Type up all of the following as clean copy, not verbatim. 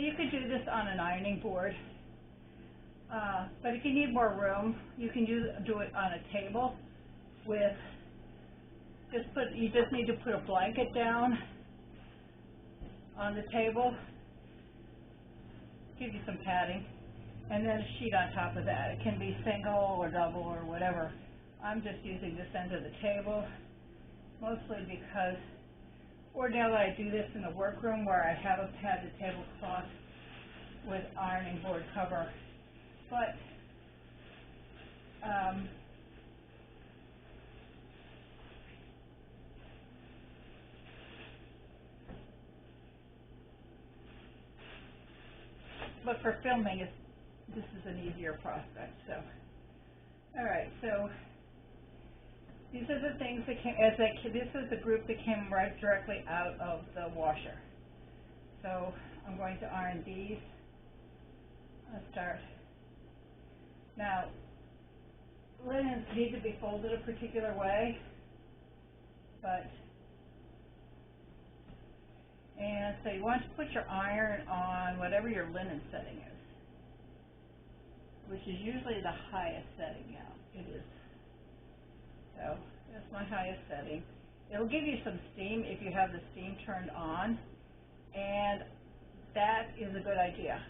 you could do this on an ironing board, but if you need more room, you can do it on a table with, you just need to put a blanket down on the table, give you some padding, and then a sheet on top of that. It can be single or double or whatever. I'm just using this end of the table, mostly because ordinarily I do this in the workroom where I have a padded tablecloth with ironing board cover. But for filming, this is an easier prospect. So, all right. So these are the things that came. This is the group that came right directly out of the washer. So I'm going to iron these. Let's start. Now, linens need to be folded a particular way, and so you want to put your iron on whatever your linen setting is, which is usually the highest setting. Yeah, it is. So that's my highest setting. It'll give you some steam if you have the steam turned on, and that is a good idea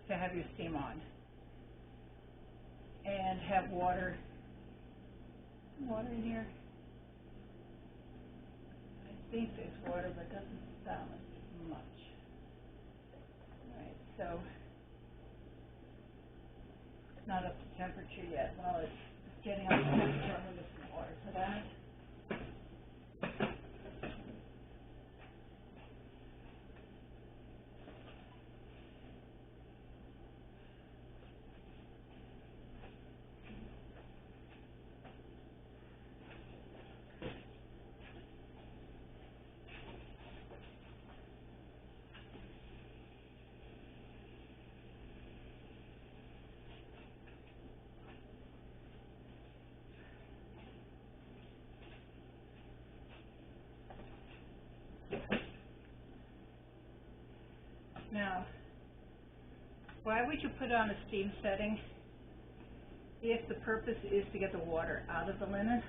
to have your steam on and have water in here. I think there's water, but it doesn't sound like much. All right, so it's not up to temperature yet. While it's getting up to temperature, I'm going to get some water for that. Now, why would you put on a steam setting if the purpose is to get the water out of the linen?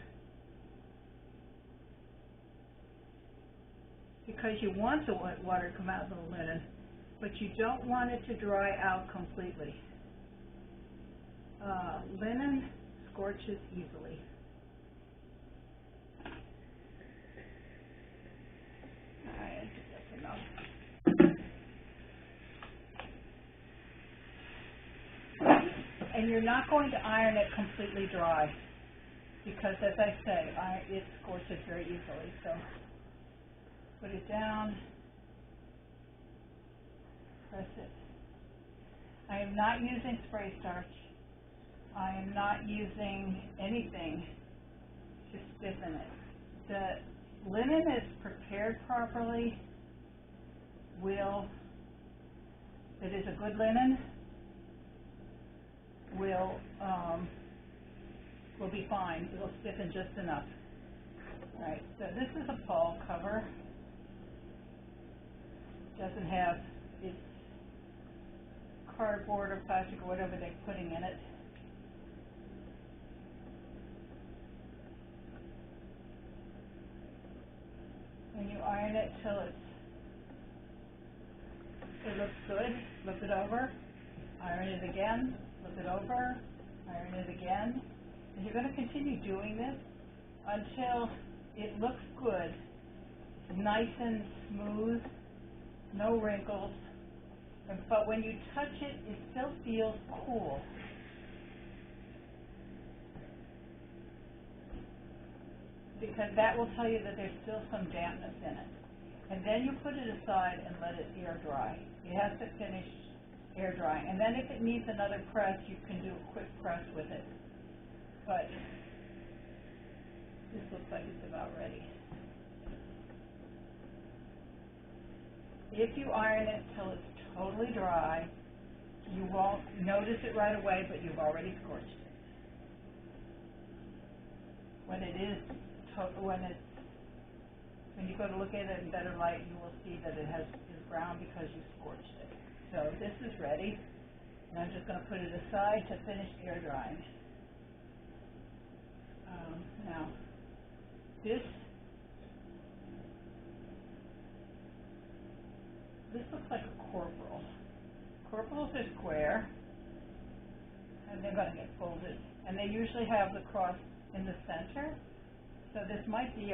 Because you want the water to come out of the linen, but you don't want it to dry out completely. Linen scorches easily. Alright, I think that's enough. And you're not going to iron it completely dry, because as I say, it scorches very easily. So put it down, press it. I am not using spray starch. I am not using anything to stiffen it. The linen is prepared properly. It is a good linen. Will be fine. It will stiffen just enough. All right. So this is a pall cover. Doesn't have its cardboard or plastic or whatever they're putting in it. And you iron it till it looks good. Flip it over. Iron it again. Flip it over. Iron it again. And you're going to continue doing this until it looks good, nice and smooth, no wrinkles. But when you touch it, it still feels cool. Because that will tell you that there's still some dampness in it. And then you put it aside and let it air dry. It has to finish air drying. And then if it needs another press, you can do a quick press with it. But this looks like it's about ready. If you iron it till it's totally dry, you won't notice it right away, but you've already scorched it. When it's When you go to look at it in better light, you will see that it is brown because you scorched it. So this is ready, and I'm just going to put it aside to finish air drying. Now, this looks like a corporal. Corporals are square, and they're going to get folded, and they usually have the cross in the center. So this might be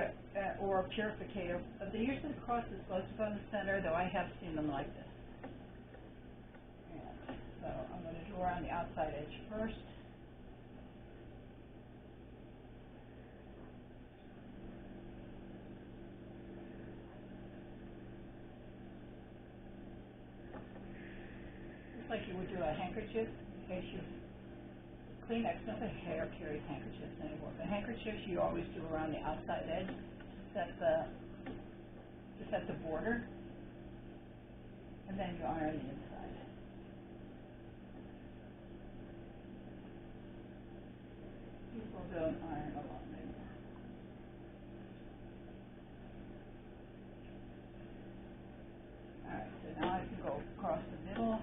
or a purificator, but they usually cross is supposed to go in the center, though I have seen them like this. And so I'm going to draw on the outside edge first. Just like you would do a handkerchief, in case you Kleenex, not the hair carries handkerchiefs anymore. The handkerchiefs you always do around the outside edge to set the border, and then you iron the inside. People don't iron a lot anymore. Alright, so now I can go across the middle.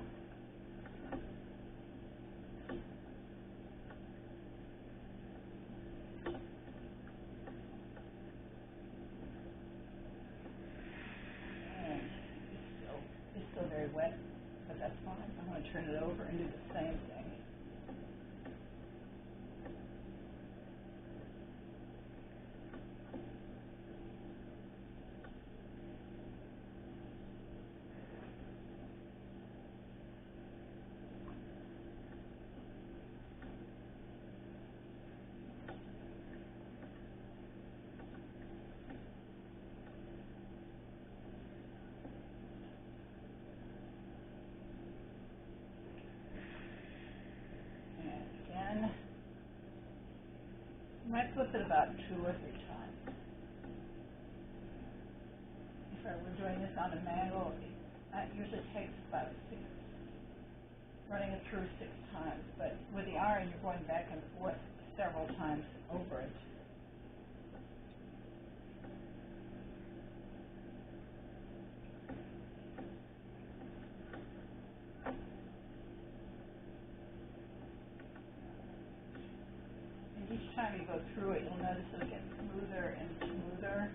Very wet, but that's fine. I'm going to turn it over and do the same thing. I might flip it about 2 or 3 times. If I were doing this on a Mangle, it usually takes about 6, running it through 6 times. But with the iron, you're going back and forth several times over it. Each time you go through it, you'll notice it'll get smoother and smoother.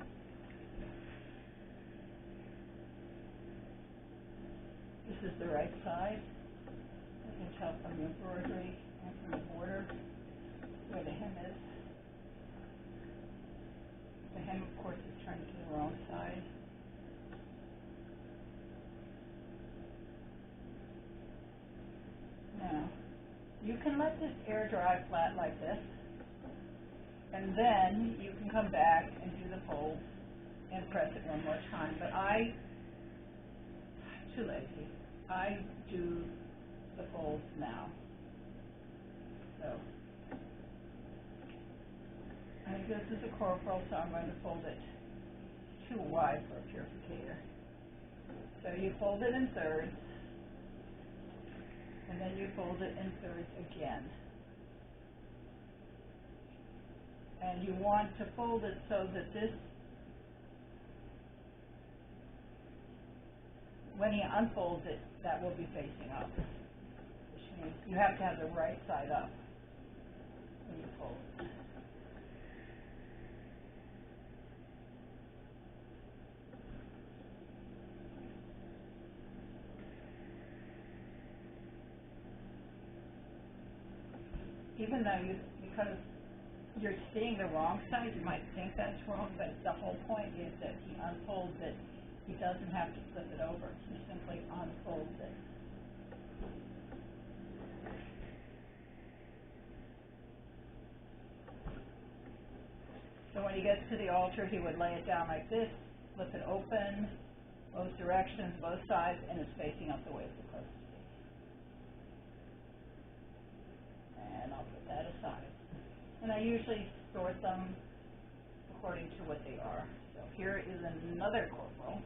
This is the right side. You can tell from the embroidery and from the border where the hem is. The hem, of course, is turned to the wrong side. Now, you can let this air dry flat like this, and then you can come back and do the fold and press it one more time. But I'm too lazy. I do the folds now. So I think this is a corporal, so I'm going to fold it too wide for a purificator. So you fold it in thirds, and then you fold it in thirds again. And you want to fold it so that this, when he unfolds it, that will be facing up, which means you have to have the right side up when you fold it. Even though because you're seeing the wrong side, you might think that's wrong, but the whole point is that he unfolds it. He doesn't have to flip it over. He simply unfolds it. So when he gets to the altar, he would lay it down like this, flip it open, both directions, both sides, and it's facing up the way it's supposed to be. And I'll put that aside. And I usually sort them according to what they are. So here is another corporal.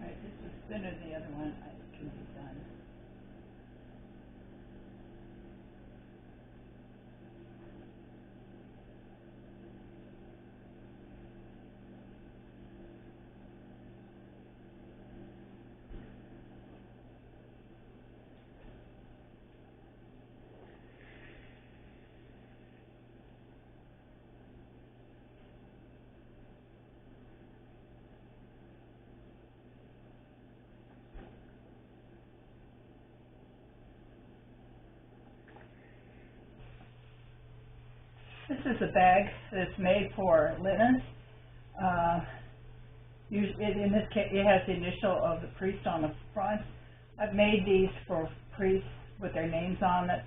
Alright, this is thinner than the other one. It can be done. This is a bag that's made for linens. In this case, it has the initial of the priest on the front. I've made these for priests with their names on it.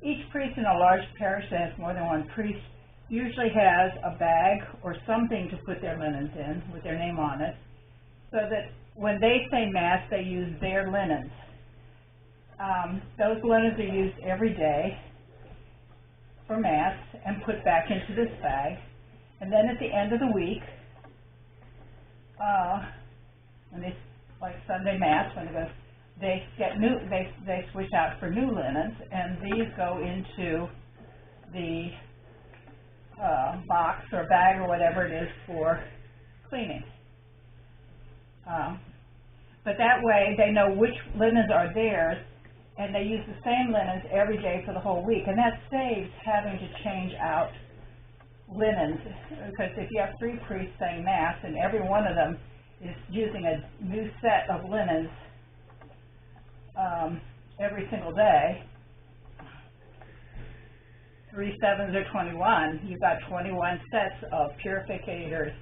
Each priest in a large parish that has more than one priest usually has a bag or something to put their linens in with their name on it, so that when they say Mass, they use their linens. Those linens are used every day for Mass and put back into this bag. And then at the end of the week, when they, like Sunday Mass, when they get new, they switch out for new linens, and these go into the box or bag or whatever it is for cleaning. But that way they know which linens are theirs, and they use the same linens every day for the whole week, and that saves having to change out linens, because if you have 3 priests saying Mass and every one of them is using a new set of linens every single day, 3 sevens are 21. You've got 21 sets of purificators,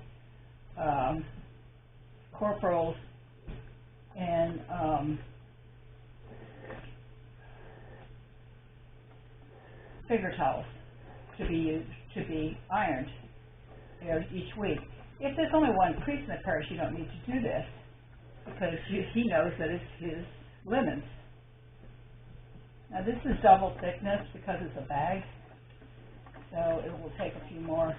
corporals, and finger towels to be used, to be ironed each week. If there's only one priest in the parish, you don't need to do this, because he knows that it's his linens. Now this is double thickness because it's a bag, so it will take a few more.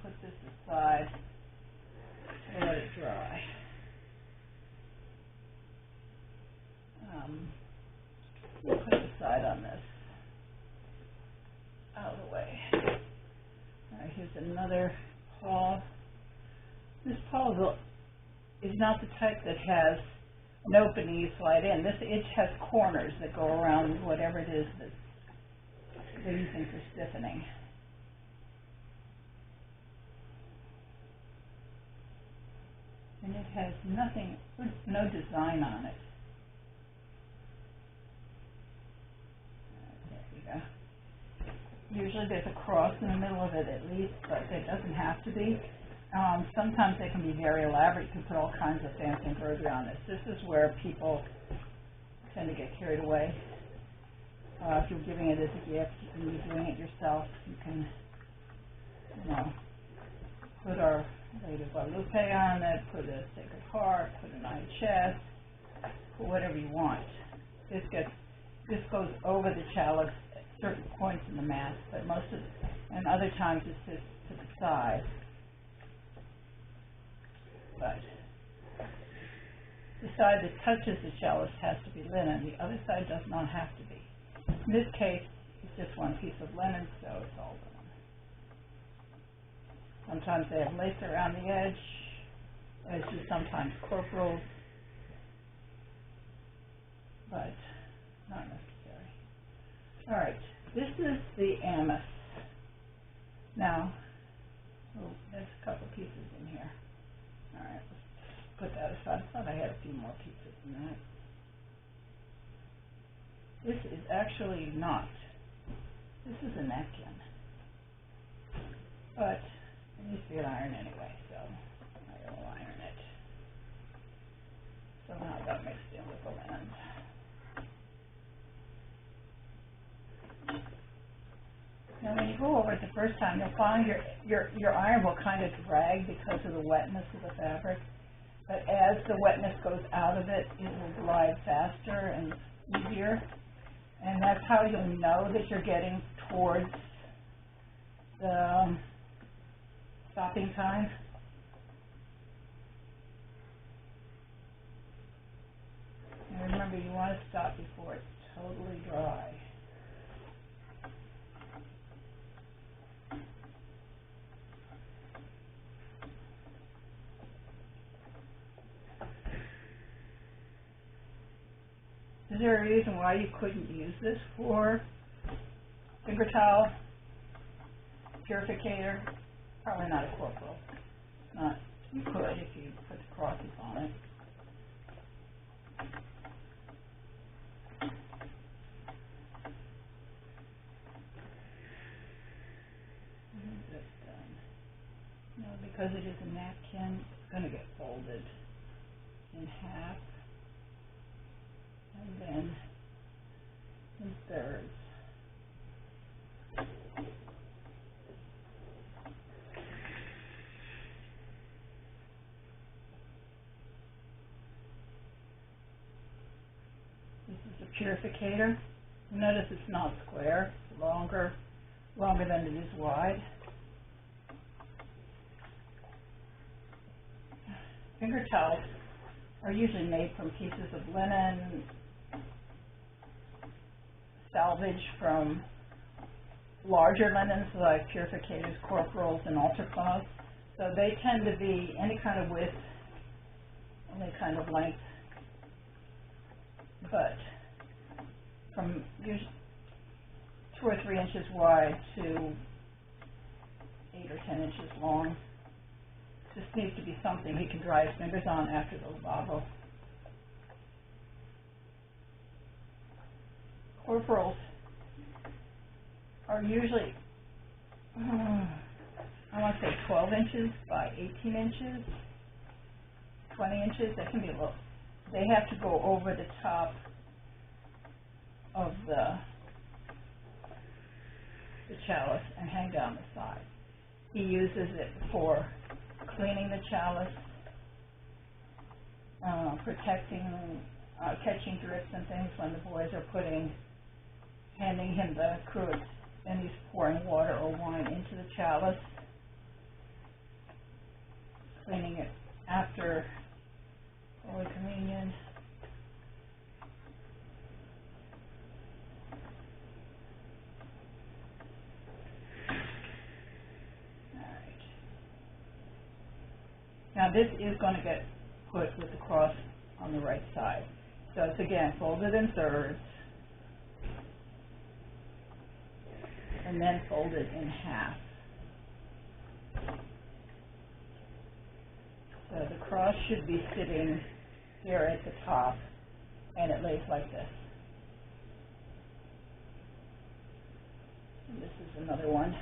Put this aside and let it dry. We'll put it aside on this, out of the way. Alright, here's another pawl. This pawl is not the type that has an opening you slide in. It has corners that go around whatever it is that they're using for stiffening. And it has nothing, no design on it. There we go. Usually there's a cross in the middle of it at least, but it doesn't have to be. Sometimes they can be very elaborate. You can put all kinds of fancy embroidery on this. This is where people tend to get carried away. If you're giving it as a gift and you're doing it yourself, you can, put our Lady of Guadalupe on it, put a Sacred Heart, put an I.H.M, put whatever you want. This goes over the chalice at certain points in the Mass, but and other times it sits to the side. But the side that touches the chalice has to be linen. The other side does not have to be. In this case, it's just one piece of linen, so it's all linen. Sometimes they have lace around the edge, as do sometimes corporals, but not necessary. All right, this is the amice. Now, there's a couple pieces in here. All right, let's put that aside. I thought I had a few more pieces in that. This is actually not. This is a napkin, but it needs to get ironed anyway, so I will iron it. So now I got mixed in with the linen. Now when you go over it the first time, you'll find your iron will kind of drag because of the wetness of the fabric. But as the wetness goes out of it, it will glide faster and easier. And that's how you'll know that you're getting towards the stopping time. And remember, you want to stop before it's totally dry. Is there a reason why you couldn't use this for finger towel, purificator? Probably not a corporal. Not. You could if you put the crosses on it. This done. No, because it is a napkin, it's going to get folded in half. And then in thirds. This is a purificator. Notice it's not square, it's longer than it is wide. Finger towels are usually made from pieces of linen, salvage from larger linens like purificators, corporals, and altar cloths. So they tend to be any kind of width, any kind of length, but from usually 2 or 3 inches wide to 8 or 10 inches long. This needs to be something he can dry his fingers on after the lavabo. Corporals are usually, I want to say 12 inches by 18 inches, 20 inches. They can be a little, they have to go over the top of the chalice and hang down the side. He uses it for cleaning the chalice, protecting, catching drips and things when the boys are handing him the cruets and he's pouring water or wine into the chalice, cleaning it after Holy Communion. Now this is going to get put with the cross on the right side. So it's again folded in thirds and then folded in half. So the cross should be sitting here at the top and it lays like this. And this is another one.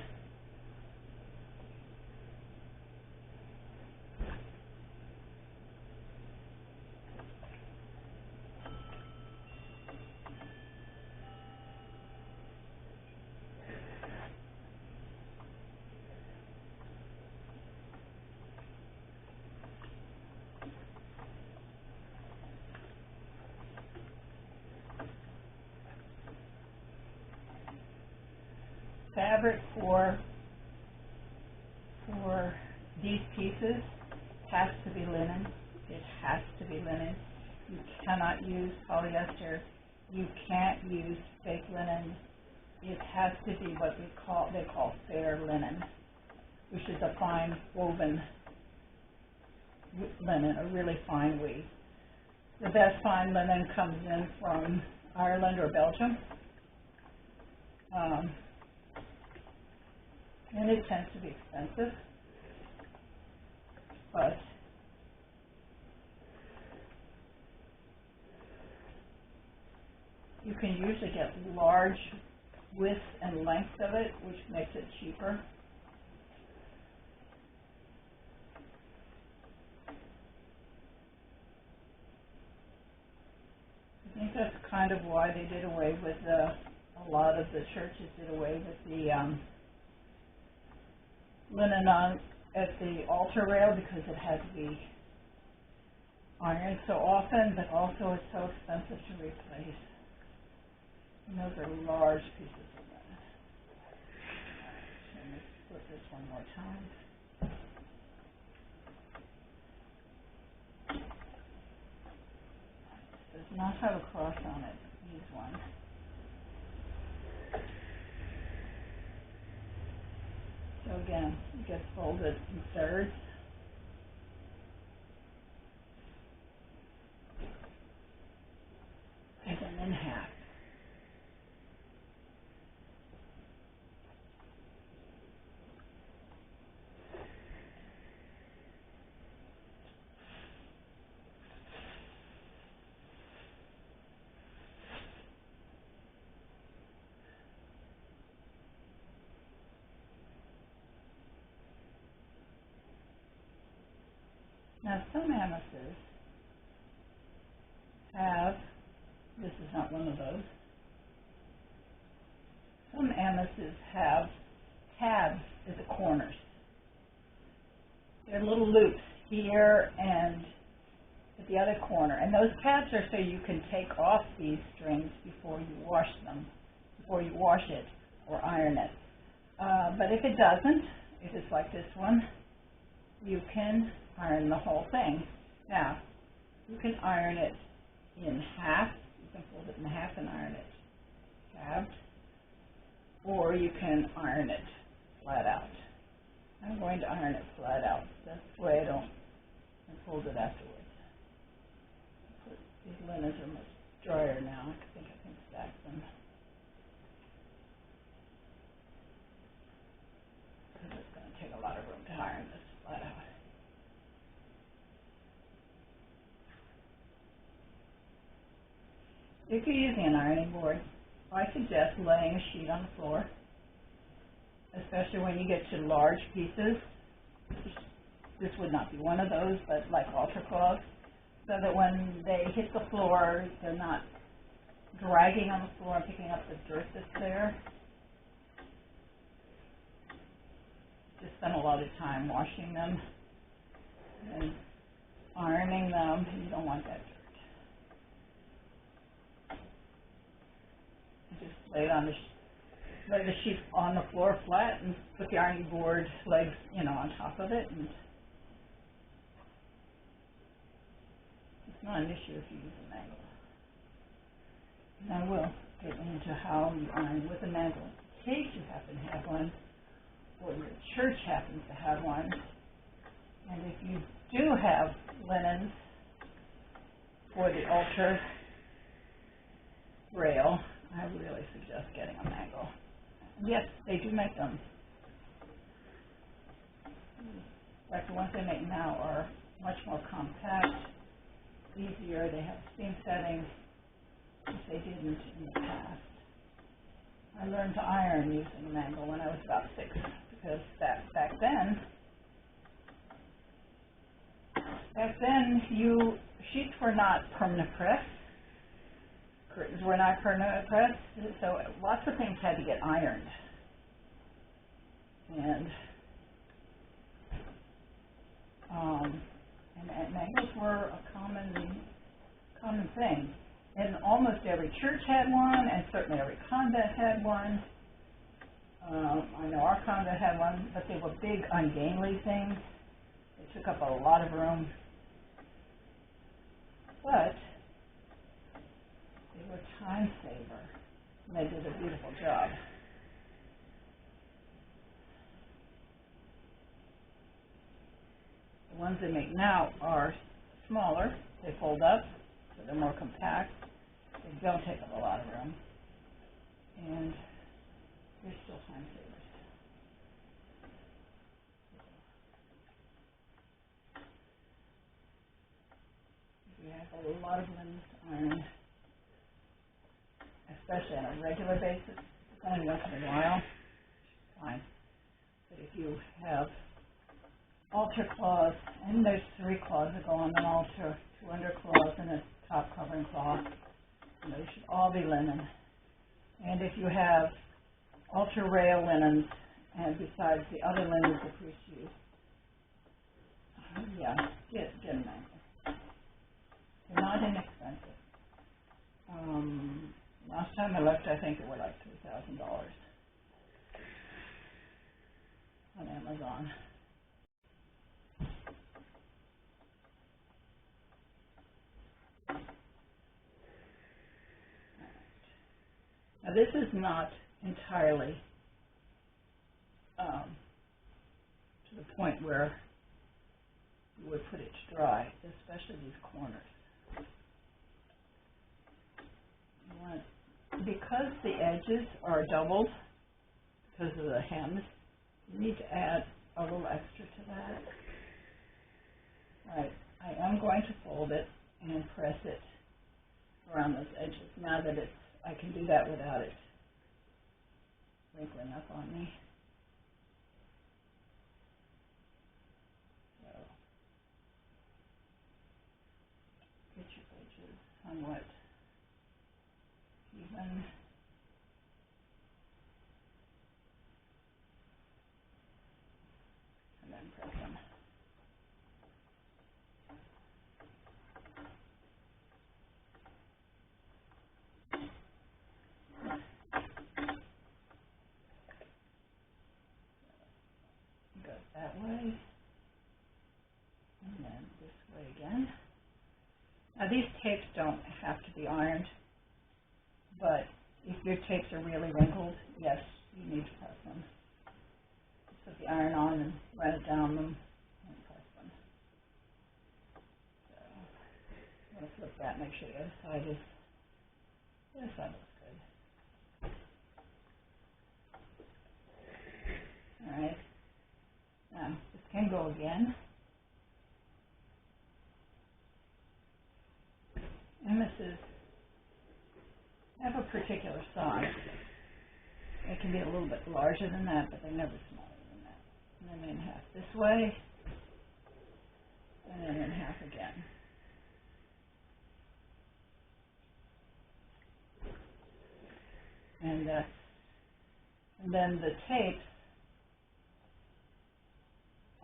Fabric for these pieces has to be linen. It has to be linen. You cannot use polyester. You can't use fake linen. It has to be what they call fair linen, which is a fine woven linen, a really fine weave. The best fine linen comes in from Ireland or Belgium. And it tends to be expensive, but you can usually get large width and length of it, which makes it cheaper. I think that's kind of why they did away with a lot of the churches did away with the linen on at the altar rail, because it had to be ironed so often, but also it's so expensive to replace. And those are large pieces of linen. Let me flip this one more time. It does not have a cross on it. Use one. So again, it gets folded in thirds. And then in half. Now some amices have, this is not one of those, some amices have tabs at the corners. They're little loops here and at the other corner, and those tabs are so you can take off these strings before you wash them, before you wash it or iron it. But if it doesn't, if it's like this one, you can iron the whole thing. Now, you can iron it in half. You can fold it in half and iron it tabbed, or you can iron it flat out. I'm going to iron it flat out. That's the way I don't fold it afterwards. These linens are much drier now. I think I can stack them, because it's going to take a lot of room to iron this flat out. If you're using an ironing board, I suggest laying a sheet on the floor, especially when you get to large pieces. This would not be one of those, but like altar cloths, so that when they hit the floor, they're not dragging on the floor and picking up the dirt that's there. Just spend a lot of time washing them and ironing them. You don't want that dirt. Just lay it on lay the sheet on the floor flat and put the ironing board legs, on top of it. And it's not an issue if you use a mangle. And I will get into how you iron with a mangle in case you happen to have one, or your church happens to have one. And if you do have linens for the altar rail, I really suggest getting a mangle. Yes, they do make them. Like the ones they make now are much more compact, easier. They have steam settings, which they didn't in the past. I learned to iron using a mangle when I was about 6, because back then, sheets were not permanent press. Curtains were not permanent press, so lots of things had to get ironed. And mangles were a common thing. And almost every church had one, and certainly every convent had one. I know our convent had one, but they were big, ungainly things. They took up a lot of room. But they were time saver, and they did a beautiful job. The ones they make now are smaller. They fold up, so they're more compact. They don't take up a lot of room, and they're still time savers. We have a lot of linens to iron, especially on a regular basis. only once in a while, fine. But if you have altar cloths, and there's 3 cloths that go on an altar, 2 undercloths and a top covering cloth, and those should all be linen. And if you have altar rail linens, and besides the other linens the priests use, yeah, get them Mangle. They're not inexpensive. Last time I looked, I think they were like $3,000 on Amazon. Now this is not entirely to the point where you would put it to dry, especially these corners. You want, because the edges are doubled because of the hems, you need to add a little extra to that. Right, I am going to fold it and press it around those edges. Now that it's, I can do that without it wrinkling up on me. So, get your edges somewhat even. And then press them. Go that way, and then this way again. Now these tapes don't have to be ironed, but if your tapes are really wrinkled, yes, you need to press them. Just put the iron on and run it down them and press them. So I'm going to flip that, make sure the other side looks good. Alright, now this can go again. Amices have a particular size. They can be a little bit larger than that, but they're never smaller than that. And then in half this way, and then in half again. And then the tapes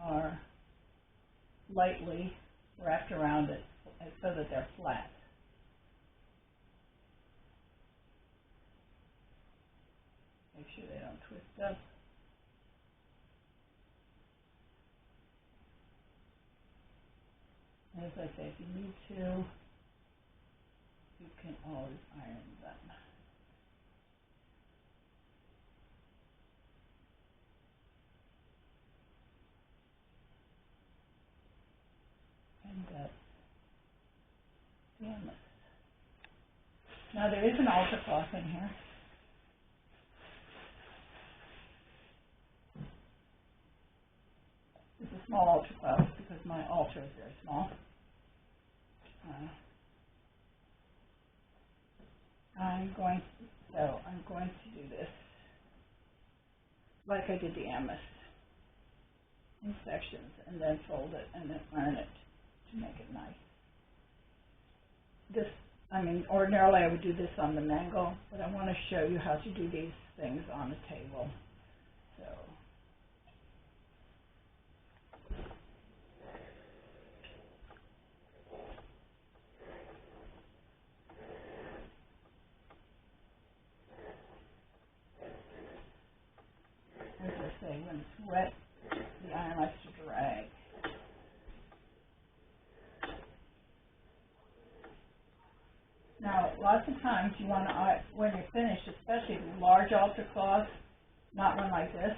are lightly wrapped around it so that they're flat. Make sure they don't twist up. And as I say, if you need to, you can always iron them. And that's the endless. Now there is an altar cloth in here. It's a small altar cloth because my altar is very small. I'm going to do this like I did the amice, in sections, and then fold it and then iron it to make it nice. This, I mean, ordinarily I would do this on the Mangle, but I want to show you how to do these things on the table. So, as I say, when it's wet, the iron likes to drag. Now, lots of times you want to, when you're finished, especially large altar cloths, not one like this,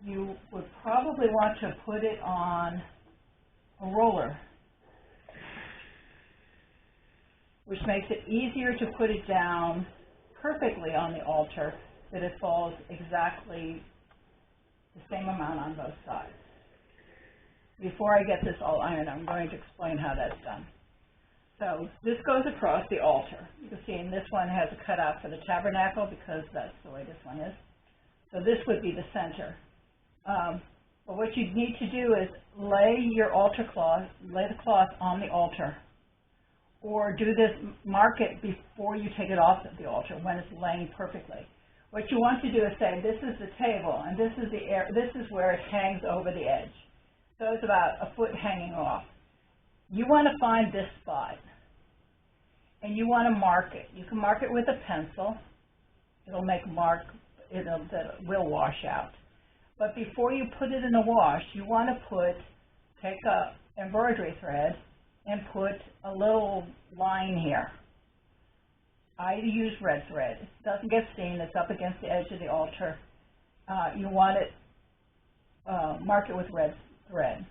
you would probably want to put it on a roller, which makes it easier to put it down perfectly on the altar, that it falls exactly the same amount on both sides. Before I get this all ironed, I'm going to explain how that's done. So this goes across the altar. You can see in this one has a cutout for the tabernacle because that's the way this one is. So this would be the center. But what you need to do is lay your altar cloth, lay the cloth on the altar, or do this, mark it before you take it off of the altar when it's laying perfectly. What you want to do is say, this is the table, and this is the air, this is where it hangs over the edge. So it's about a foot hanging off. You want to find this spot, and you want to mark it. You can mark it with a pencil. It'll make a mark that will wash out. But before you put it in the wash, you want to take a embroidery thread and put a little line here. I use red thread. It doesn't get seen. It's up against the edge of the altar. You want it, mark it with red thread.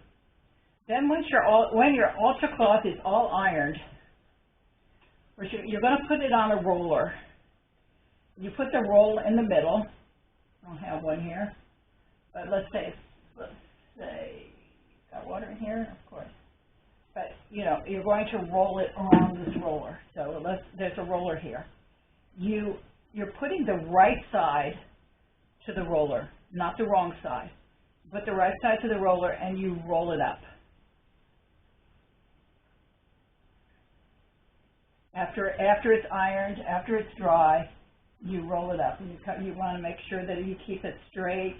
Then when your altar cloth is all ironed, you're going to put it on a roller. You put the roll in the middle. I don't have one here, but let's say, got water in here, of course. But you're going to roll it around this roller. So there's a roller here. You're putting the right side to the roller, not the wrong side. Put the right side to the roller and you roll it up. After it's ironed, after it's dry, you roll it up, and you want to make sure that you keep it straight,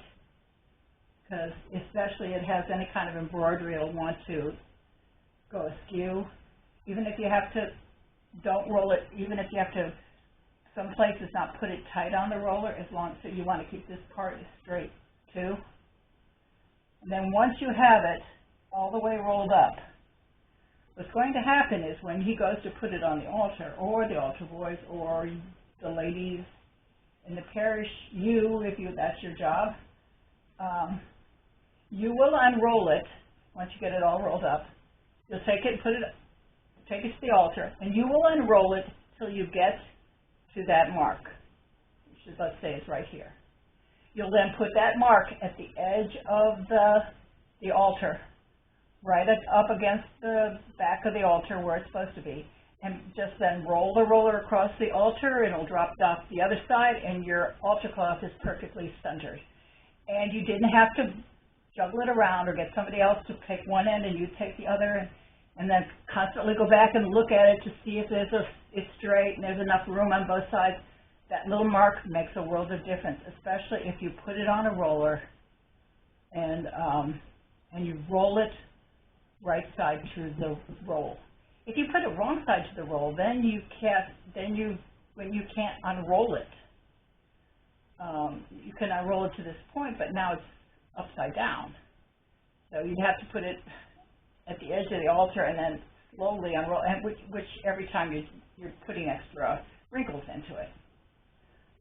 because especially it has any kind of embroidery, it'll want to go askew. Even if you have to, don't roll it. Even if you have to, some places not put it tight on the roller, so you want to keep this part straight too. And then once you have it all the way rolled up, what's going to happen is when he goes to put it on the altar, or the altar boys, or the ladies in the parish, that's your job, you will unroll it once you get it all rolled up. You'll take it, take it to the altar, and you will unroll it till you get to that mark, which is, let's say, it's right here. You'll then put that mark at the edge of the altar, right up against the back of the altar where it's supposed to be, and just then roll the roller across the altar, and it'll drop off the other side, and your altar cloth is perfectly centered. And you didn't have to juggle it around or get somebody else to take one end and you take the other, and then constantly go back and look at it to see if it's straight and there's enough room on both sides. That little mark makes a world of difference, especially if you put it on a roller and you roll it right side to the roll. If you put it wrong side to the roll, then you can't unroll it. You can unroll it to this point, but now it's upside down. So you'd have to put it at the edge of the altar and then slowly unroll, and which every time you're putting extra wrinkles into it.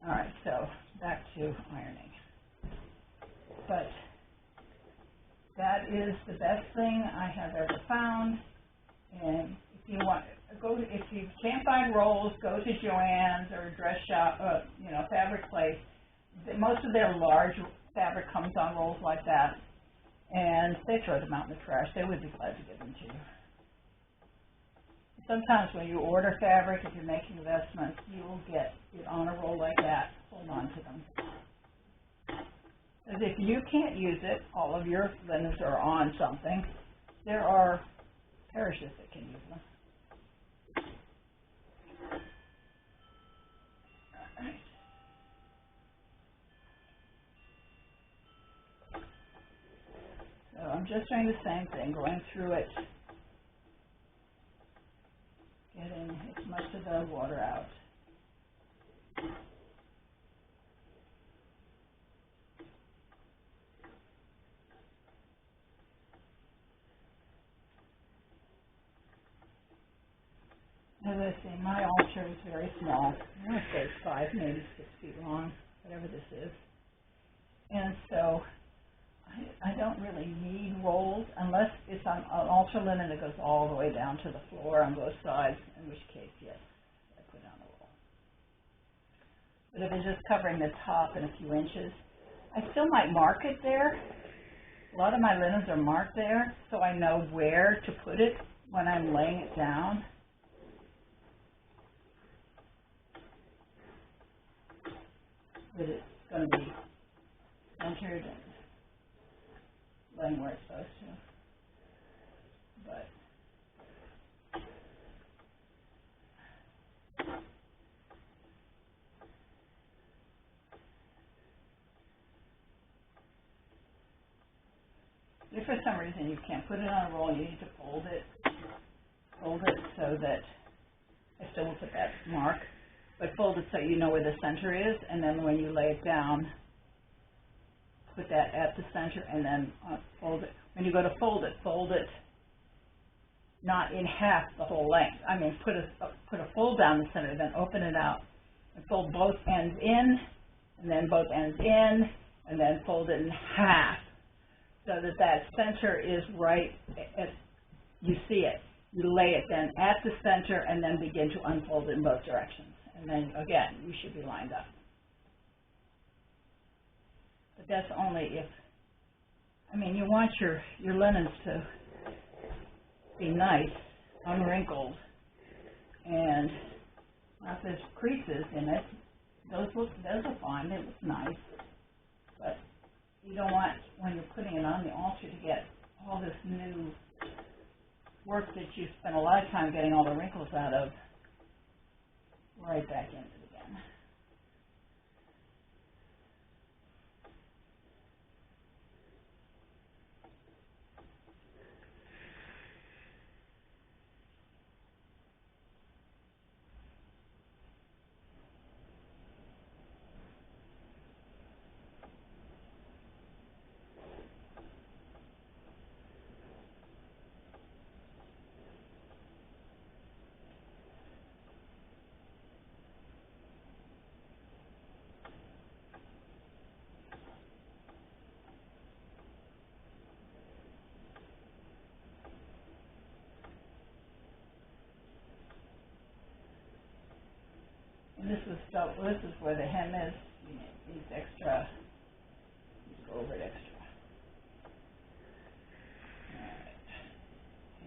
All right, so back to ironing. But that is the best thing I have ever found. And if you can't find rolls, go to Joann's or a dress shop, fabric place. Most of their large fabric comes on rolls like that, and they throw them out in the trash. They would be glad to give them to you. Sometimes when you order fabric, if you're making investments, you'll get it on a roll like that. Hold on to them. Because if you can't use it, all of your linens are on something, there are parishes that can use them. So I'm just doing the same thing, going through it, getting as much of the water out. As I say, my altar is very small. I want to say it's 5, maybe 6 feet long, whatever this is. And so I don't really need rolls unless it's on an altar linen that goes all the way down to the floor on both sides, in which case, yes, I put on a roll. But if it's just covering the top and a few inches, I still might mark it there. A lot of my linens are marked there, so I know where to put it when I'm laying it down. that it's going to be centered and laying where it's supposed to. But if for some reason you can't put it on a roll, you need to fold it so that I still will put that mark, but fold it so you know where the center is, and then when you lay it down, put that at the center, and then fold it. When you go to fold it not in half the whole length. I mean, put a fold down the center, then open it out, and fold both ends in, and then both ends in, and then fold it in half, so that that center is right at, you see it. You lay it then at the center, and then begin to unfold it in both directions. And then, again, you should be lined up. But that's only if, I mean, you want your linens to be nice, unwrinkled, and if there's creases in it, those are fine, they look nice. But you don't want, when you're putting it on the altar, to get all this new work that you spent a lot of time getting all the wrinkles out of right back into it again. And this is where the hem is. You need extra. Just go over it extra. All right.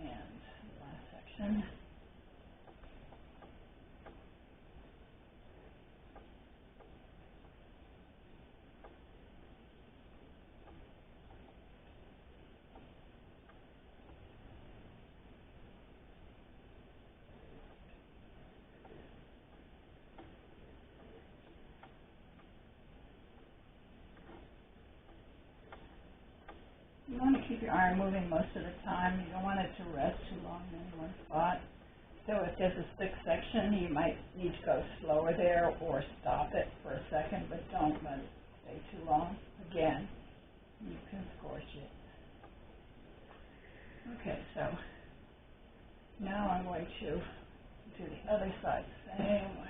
And the last section. You want to keep your iron moving most of the time. You don't want it to rest too long in any one spot. So if there's a thick section, you might need to go slower there or stop it for a second, but don't let it stay too long. Again, you can scorch it. Okay, so now I'm going to do the other side the same way.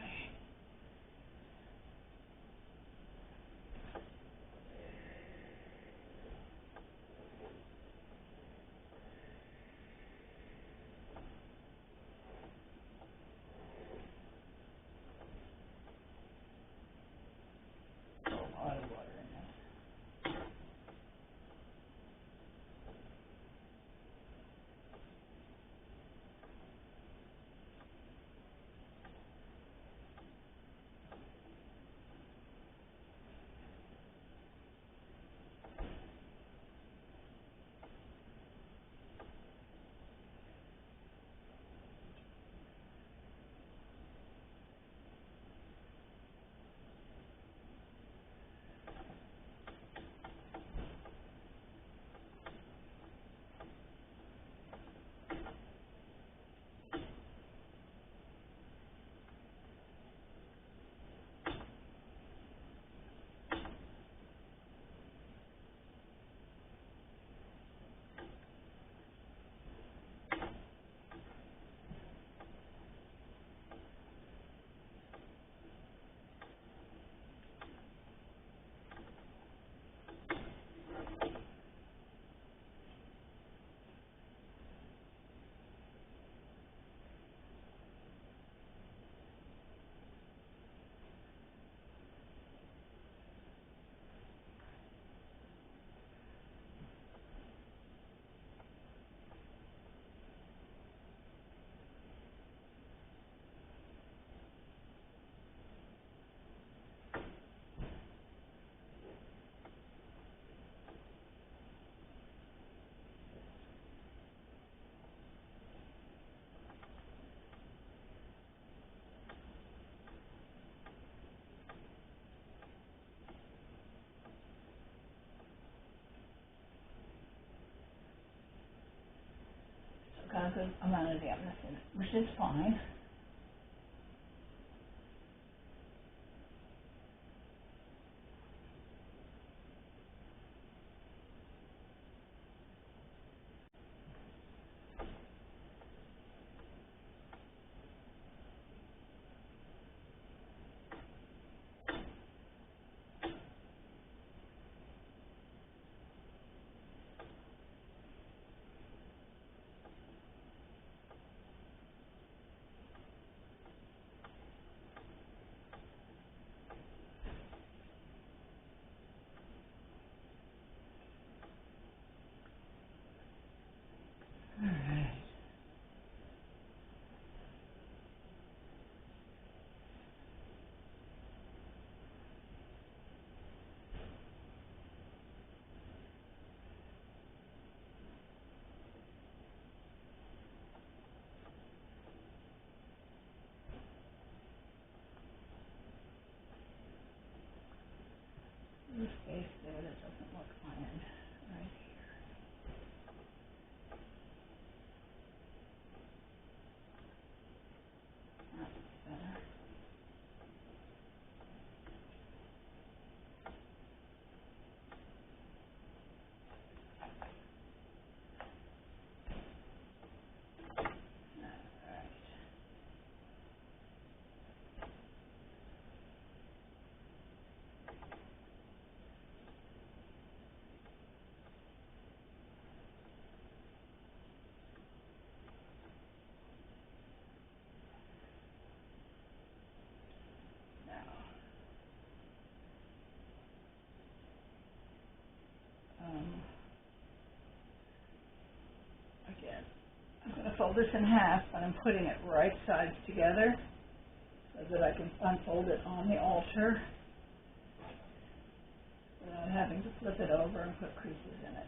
A lot of water in this. good amount of dampness in it, which is fine. Alright. The space there that doesn't look ironed right here. That's better. Alright. Now, again, I'm going to fold this in half, but I'm putting it right sides together so that I can unfold it on the altar without having to flip it over and put creases in it.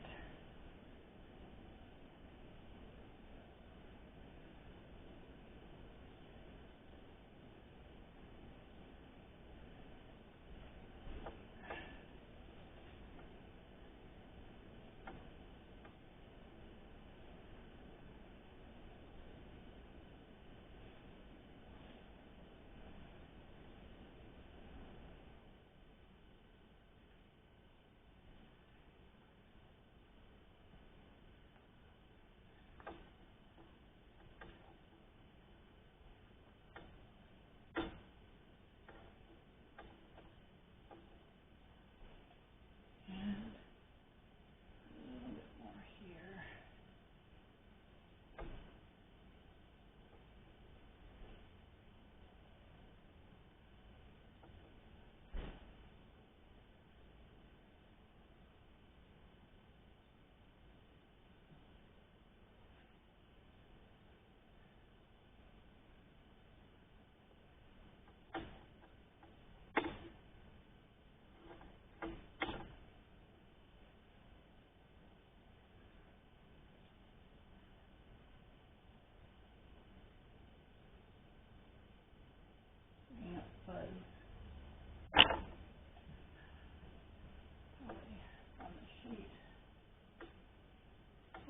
On the sheet,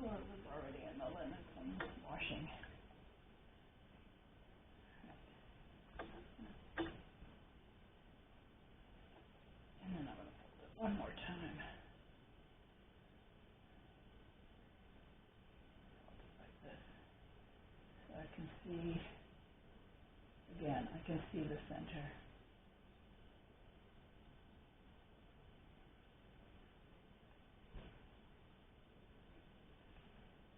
or it was already in the linen from washing. And then I'm going to fold it one more time, like this, so I can see, again, I can see the center.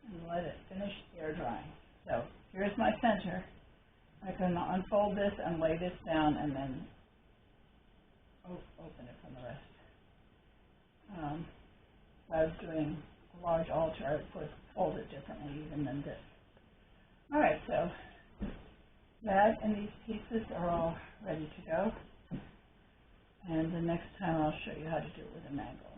And let it finish air drying. So here's my center. I can unfold this and lay this down and then open it from the rest. If I was doing a large altar, I would fold it differently even than this. Alright, so that and these pieces are all ready to go. And the next time I'll show you how to do it with a mangle.